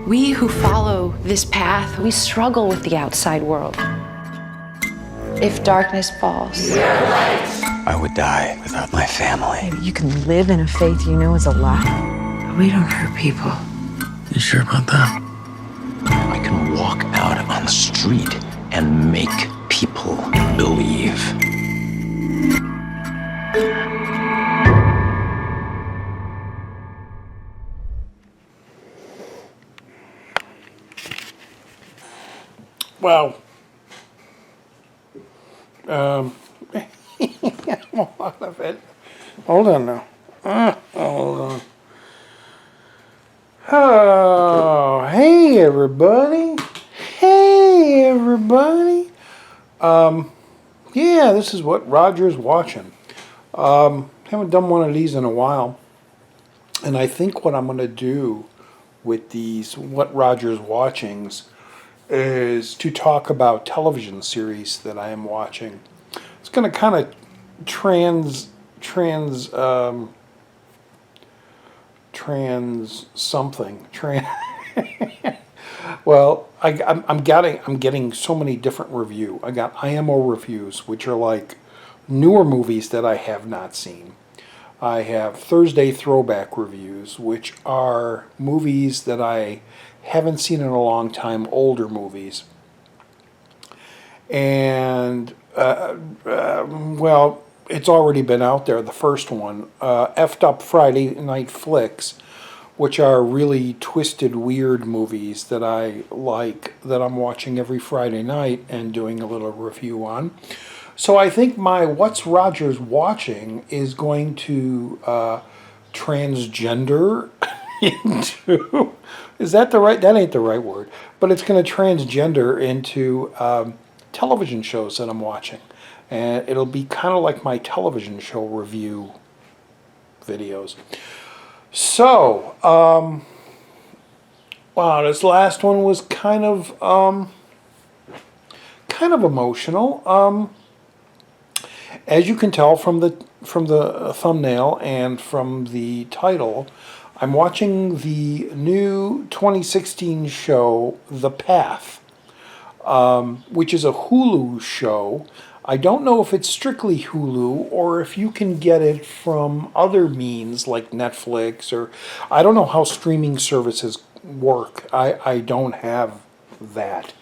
We who follow this path, we struggle with the outside world. If darkness falls, I would die without my family. you can live in a faith you know is a lie. We don't hurt people. You sure about that? I can walk out on the street and make people believe. Wow. A lot of it. Hold on now. Hold on. Oh, hey everybody. Hey everybody. Yeah, this is what Roger's watching. Haven't done one of these in a while. And I think what I'm going to do with these What Roger's Watchings is to talk about television series that I am watching. It's going to kind of trans something. Well, I'm getting so many different review. I got IMO reviews, which are like newer movies that I have not seen. I have Thursday throwback reviews, which are movies that I haven't seen in a long time, older movies. And, well, it's already been out there, the first one. Effed Up Friday Night Flicks, which are really twisted, weird movies that I like, that I'm watching every Friday night and doing a little review on. So I think my What's Roger's Watching is going to transgender into... Is that the right... That ain't the right word. But it's going to transgender into television shows that I'm watching. And it'll be kind of like my television show review videos. So, wow, this last one was kind of emotional. As you can tell from the thumbnail and from the title, I'm watching the new 2016 show, The Path, which is a Hulu show. I don't know if it's strictly Hulu or if you can get it from other means like Netflix, or I don't know how streaming services work. I don't have that.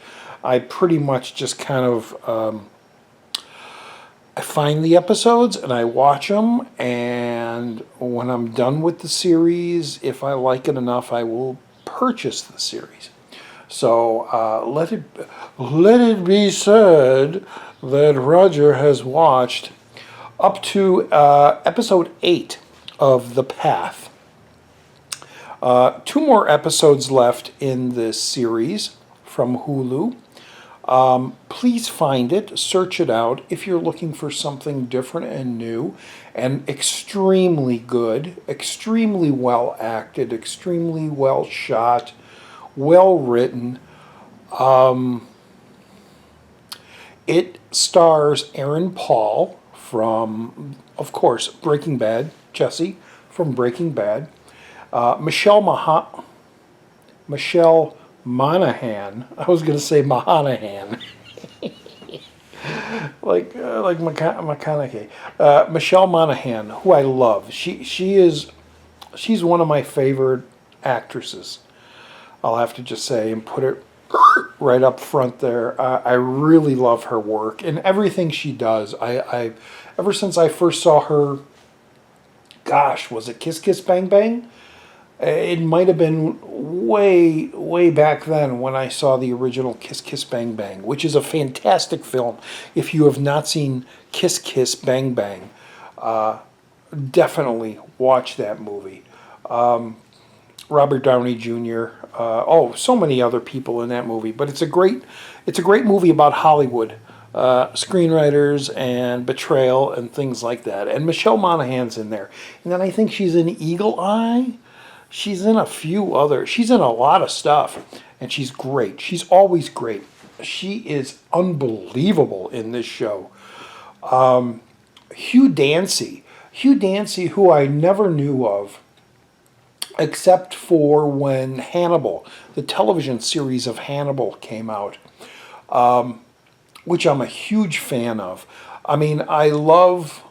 I pretty much just kind of I find the episodes and I watch them, and when I'm done with the series, if I like it enough, I will purchase the series. So let it be said that Roger has watched up to episode 8 of The Path. 2 more episodes left in this series from Hulu. Please find it, search it out if you're looking for something different and new and extremely good, extremely well acted, extremely well shot, well written. It stars Aaron Paul from, of course, Breaking Bad, Jesse from Breaking Bad, Michelle Monaghan. I was going to say Mahanahan. like McConaughey. Michelle Monaghan, who I love. She's one of my favorite actresses. I'll have to just say and put it right up front there. I really love her work and everything she does. I ever since I first saw her, gosh, was it Kiss Kiss Bang Bang? It might have been way back then when I saw the original Kiss Kiss Bang Bang, which is a fantastic film. If you have not seen Kiss Kiss Bang Bang, definitely watch that movie. Robert Downey Jr. So many other people in that movie, but it's a great movie about Hollywood, screenwriters and betrayal and things like that. And Michelle Monaghan's in there, and then I think she's in Eagle Eye. She's in she's in a lot of stuff, and she's great. She's always great. She is unbelievable in this show. Hugh Dancy. Hugh Dancy, who I never knew of, except for when Hannibal, the television series of Hannibal, came out, which I'm a huge fan of. I mean, I love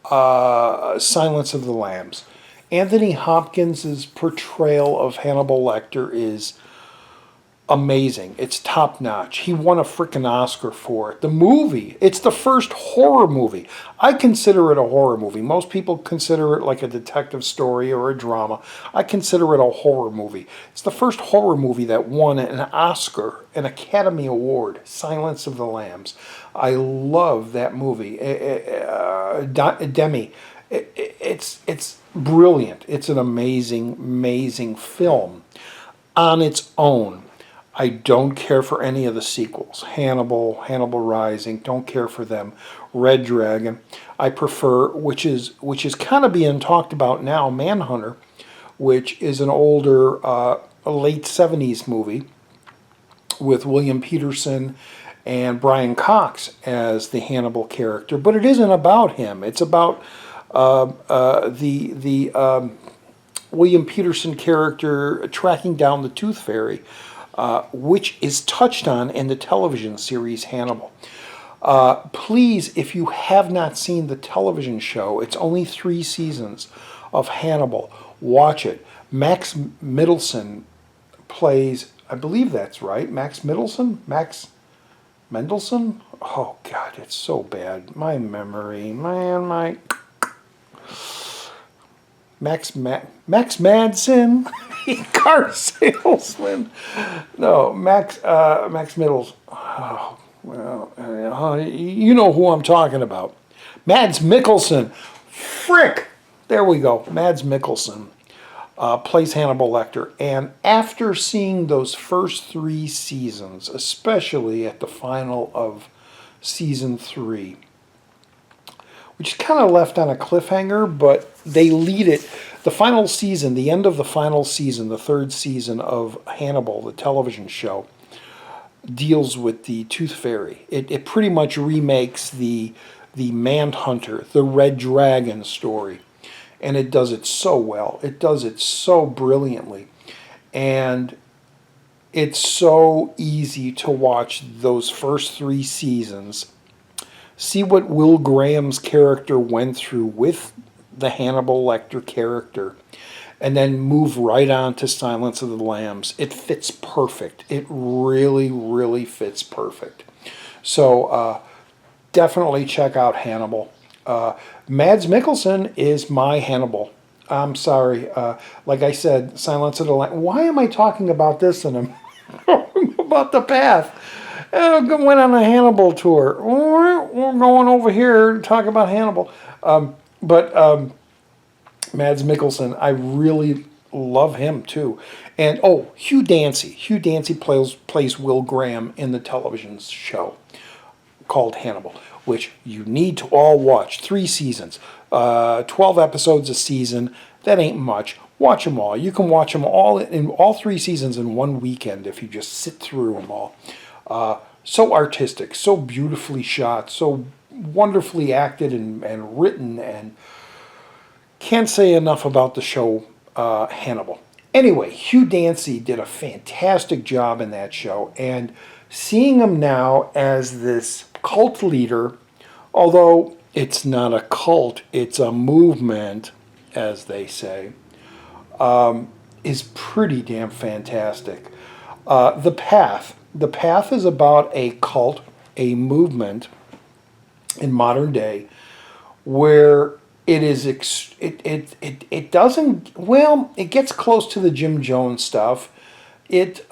Silence of the Lambs. Anthony Hopkins' portrayal of Hannibal Lecter is amazing. It's top notch. He won a freaking Oscar for it. The movie, it's the first horror movie. I consider it a horror movie. Most people consider it like a detective story or a drama. I consider it a horror movie. It's the first horror movie that won an Oscar, an Academy Award, Silence of the Lambs. I love that movie. Demi, it's brilliant. It's an amazing, amazing film on its own. I don't care for any of the sequels. Hannibal, Hannibal Rising, don't care for them. Red Dragon, I prefer, which is kind of being talked about now, Manhunter, which is an older, late 70s movie with William Peterson and Brian Cox as the Hannibal character. But it isn't about him. It's about the William Peterson character tracking down the Tooth Fairy, which is touched on in the television series Hannibal. Please, if you have not seen the television show, it's only 3 seasons of Hannibal. Watch it. Max Middleton plays, I believe that's right, Max Middleton? Max Mendelsohn? Oh, God, it's so bad. My memory, man, my... Max Madsen, car salesman. No, Max Middles. Oh, well, you know who I'm talking about. Mads Mikkelsen. Frick! There we go. Mads Mikkelsen plays Hannibal Lecter. And after seeing those first 3 seasons, especially at the final of season 3, which is kind of left on a cliffhanger, but they lead it. The final season, the end of the final season, the 3rd season of Hannibal, the television show, deals with the Tooth Fairy. It pretty much remakes the Manhunter, the Red Dragon story. And it does it so well. It does it so brilliantly. And it's so easy to watch those first 3 seasons. See what Will Graham's character went through with the Hannibal Lecter character, and then move right on to Silence of the Lambs. It fits perfect. It really, really fits perfect. So definitely check out Hannibal. Mads Mikkelsen is my Hannibal. I'm sorry. Like I said, Silence of the Lambs. Why am I talking about this and I'm talking about The Path? Went on a Hannibal tour. We're going over here to talk about Hannibal. But Mads Mikkelsen, I really love him too. And Hugh Dancy. Hugh Dancy plays Will Graham in the television show called Hannibal, which you need to all watch. 3 seasons, 12 episodes a season. That ain't much. Watch them all. You can watch them all in all 3 seasons in one weekend if you just sit through them all. So artistic, so beautifully shot, so wonderfully acted and written, and can't say enough about the show Hannibal. Anyway, Hugh Dancy did a fantastic job in that show, and seeing him now as this cult leader, although it's not a cult, it's a movement, as they say, is pretty damn fantastic. The Path. The Path is about a cult, a movement in modern day, where it is it doesn't, well, it gets close to the Jim Jones stuff. It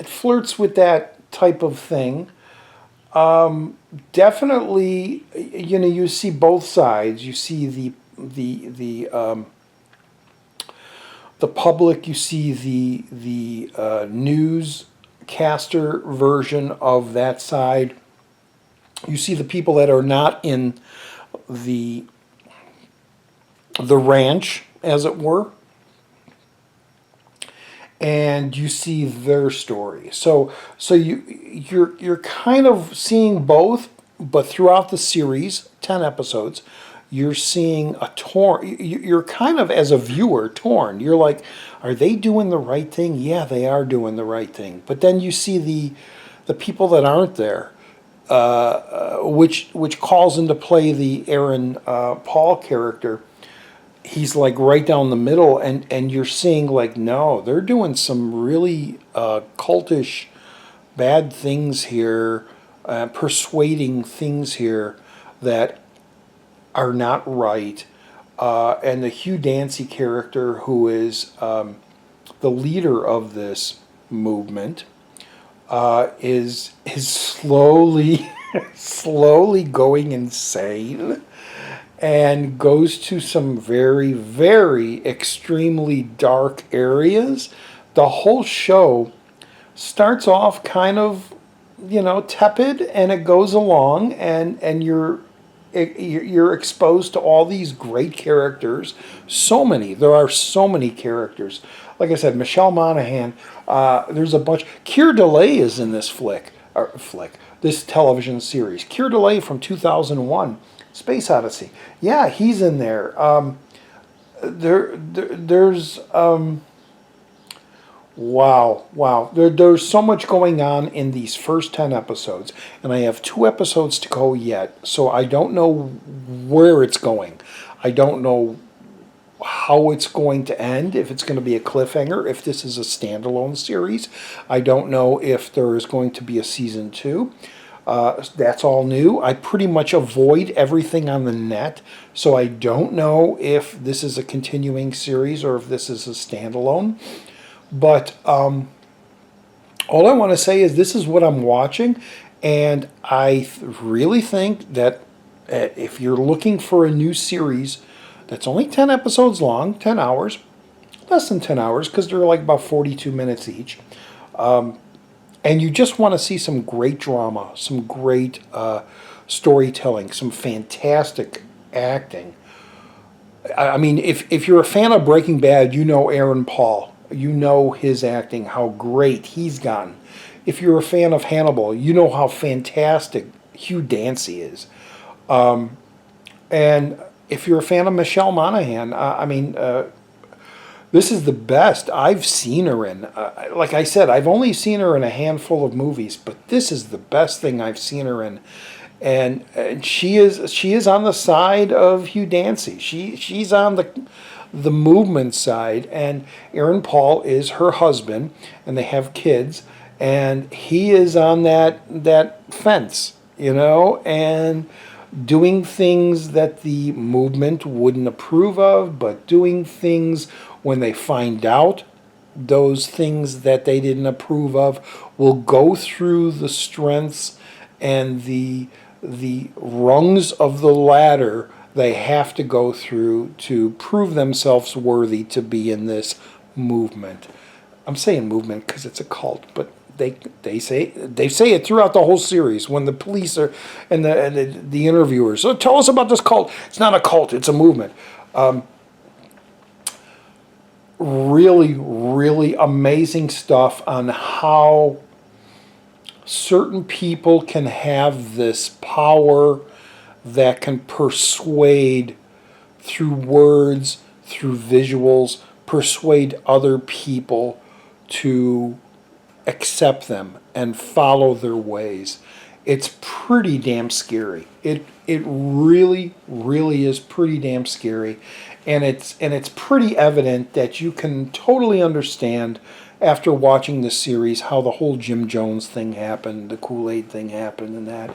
flirts with that type of thing. Definitely, you see both sides. You see the public. You see the newscaster version of that side. You see the people that are not in the ranch, as it were, and you see their story. So you're kind of seeing both, but throughout the series, 10 episodes, you're seeing a torn, you're kind of, as a viewer, torn. You're like, are they doing the right thing? Yeah, they are doing the right thing. But then you see the people that aren't there, which calls into play the Aaron Paul character. He's like right down the middle, and you're seeing like, no, they're doing some really cultish bad things here, persuading things here that are not right. And the Hugh Dancy character, who is the leader of this movement, is slowly slowly going insane, and goes to some very, very extremely dark areas. The whole show starts off kind of, tepid, and it goes along, and you're exposed to all these great characters. So many. There are so many characters. Like I said, Michelle Monaghan. There's a bunch. Keir Dullea is in this this television series. Keir Dullea from 2001, Space Odyssey. Yeah, he's in there. There's wow. There's so much going on in these first 10 episodes, and I have 2 episodes to go yet, so I don't know where it's going. I don't know how it's going to end, if it's going to be a cliffhanger, if this is a standalone series. I don't know if there is going to be a season 2. That's all new. I pretty much avoid everything on the net, so I don't know if this is a continuing series or if this is a standalone. But all I want to say is this is what I'm watching, and I really think that if you're looking for a new series that's only 10 episodes long, 10 hours, less than 10 hours, because they're like about 42 minutes each, and you just want to see some great drama, some great storytelling, some fantastic acting. I mean, if you're a fan of Breaking Bad, you know Aaron Paul. You know his acting, how great he's gotten. If you're a fan of Hannibal, you know how fantastic Hugh Dancy is. And if you're a fan of Michelle Monaghan, this is the best I've seen her in. Like I said, I've only seen her in a handful of movies, but this is the best thing I've seen her in. And she is on the side of Hugh Dancy. She's on the movement side, and Aaron Paul is her husband, and they have kids, and he is on that fence, and doing things that the movement wouldn't approve of, but doing things when they find out those things that they didn't approve of, will go through the strengths and the rungs of the ladder they have to go through to prove themselves worthy to be in this movement. I'm saying movement because it's a cult, but they say it throughout the whole series when the police are and the interviewers. So tell us about this cult. It's not a cult. It's a movement. Really, really amazing stuff on how certain people can have this power that can persuade through words, through visuals, persuade other people to accept them and follow their ways. It's pretty damn scary. It really, really is pretty damn scary, and it's pretty evident that you can totally understand after watching this series how the whole Jim Jones thing happened, the Kool-Aid thing happened, and that.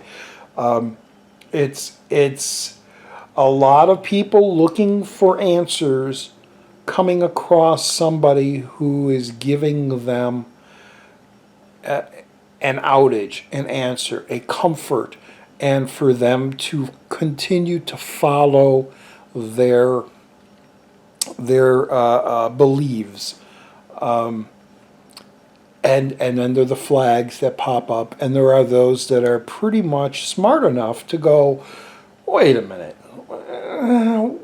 It's a lot of people looking for answers, coming across somebody who is giving them an outage, an answer, a comfort, and for them to continue to follow their beliefs. And then there are the flags that pop up, and there are those that are pretty much smart enough to go, wait a minute, no.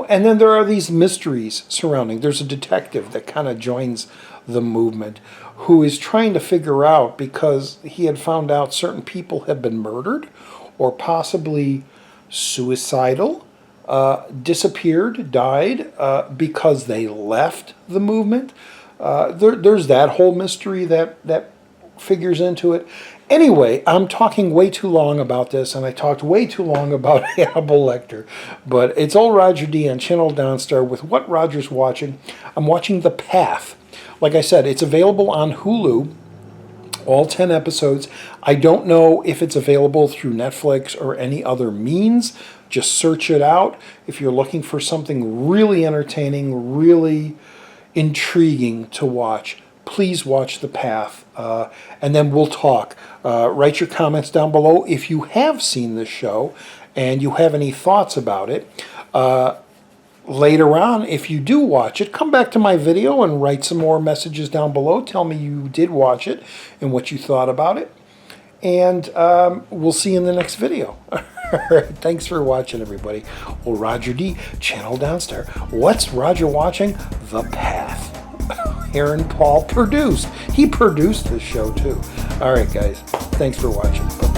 And then there are these mysteries surrounding. There's a detective that kind of joins the movement, who is trying to figure out, because he had found out certain people had been murdered or possibly suicidal, disappeared, died because they left the movement. There's that whole mystery that figures into it. Anyway, I'm talking way too long about this, and I talked way too long about Hannibal Lecter. But it's old Roger D on Channel Donstar with What Roger's Watching. I'm watching The Path. Like I said, it's available on Hulu, all 10 episodes. I don't know if it's available through Netflix or any other means. Just search it out. If you're looking for something really entertaining, really intriguing to watch, please watch The Path, and then we'll talk. Write your comments down below if you have seen this show and you have any thoughts about it. Later on, if you do watch it, come back to my video and write some more messages down below. Tell me you did watch it and what you thought about it. And we'll see you in the next video. All right, thanks for watching, everybody. Well, Roger D, Channel Donstar. What's Roger watching? The Path. Aaron Paul produced. He produced this show, too. All right, guys. Thanks for watching. Bye-bye.